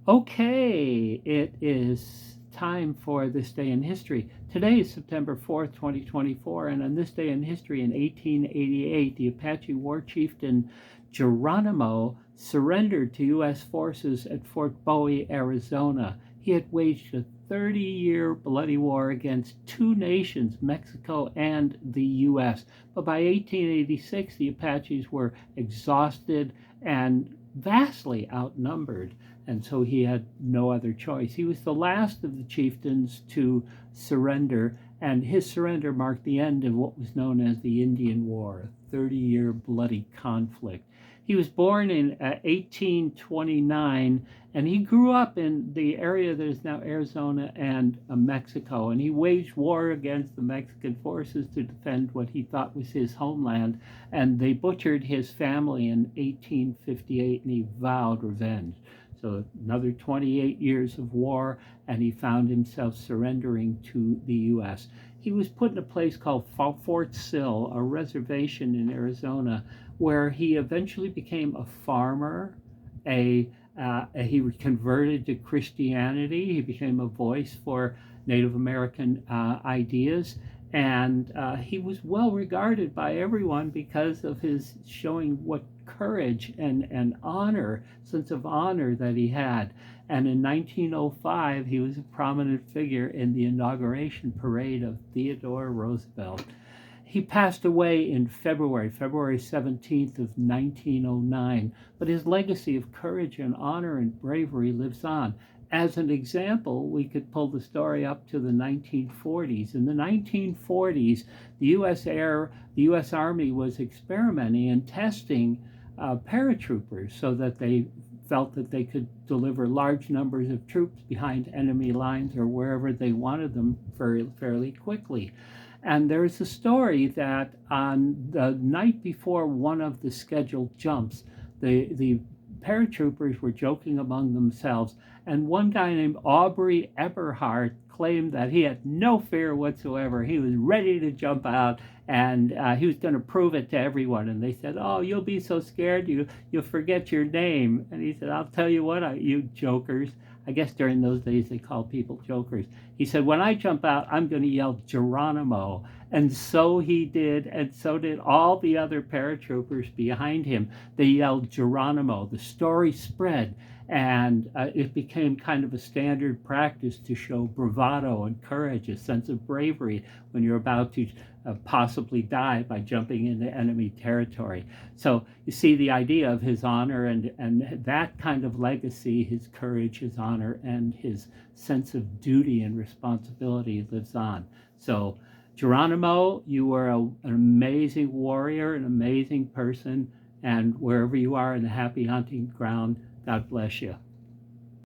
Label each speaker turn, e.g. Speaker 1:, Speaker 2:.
Speaker 1: Okay, it is time for this day in history. Today is September 4th, 2024, and on this day in history in 1888, the Apache war chieftain Geronimo surrendered to U.S. forces at Fort Bowie, Arizona. He had waged a 30-year bloody war against two nations, Mexico and the U.S. But by 1886, the Apaches were exhausted and vastly outnumbered, and so he had no other choice. He was the last of the chieftains to surrender, and his surrender marked the end of what was known as the Indian War, a 30-year bloody conflict. He was born in 1829, and he grew up in the area that is now Arizona and Mexico, and he waged war against the Mexican forces to defend what he thought was his homeland, and they butchered his family in 1858, and he vowed revenge. So another 28 years of war, and he found himself surrendering to the U.S. He was put in a place called Fort Sill, a reservation in Arizona, where he eventually became a farmer. He converted to Christianity. He became a voice for Native American ideas, and he was well regarded by everyone because of his showing what courage and honor, sense of honor that he had. And in 1905, he was a prominent figure in the inauguration parade of Theodore Roosevelt. He passed away in February 17th of 1909, but his legacy of courage and honor and bravery lives on. As an example, we could pull the story up to the 1940s. In the 1940s, the U.S. Army was experimenting and testing paratroopers so that they felt that they could deliver large numbers of troops behind enemy lines or wherever they wanted them fairly quickly. And there's a story that on the night before one of the scheduled jumps, the paratroopers were joking among themselves, and one guy named Aubrey Eberhart claimed that he had no fear whatsoever. He was ready to jump out, and he was going to prove it to everyone. And they said, "Oh, you'll be so scared you'll forget your name." And he said, "I'll tell you what, you jokers." I guess during those days they called people jokers. He said, "When I jump out, I'm going to yell Geronimo." And so he did, and so did all the other paratroopers behind him. They yelled Geronimo. The story spread, and it became kind of a standard practice to show bravado and courage, a sense of bravery when you're about to possibly die by jumping into enemy territory. So you see the idea of his honor and that kind of legacy, his courage, his honor, and his sense of duty and responsibility lives on. So Geronimo, you were an amazing warrior, an amazing person, and wherever you are in the happy hunting ground, God bless you.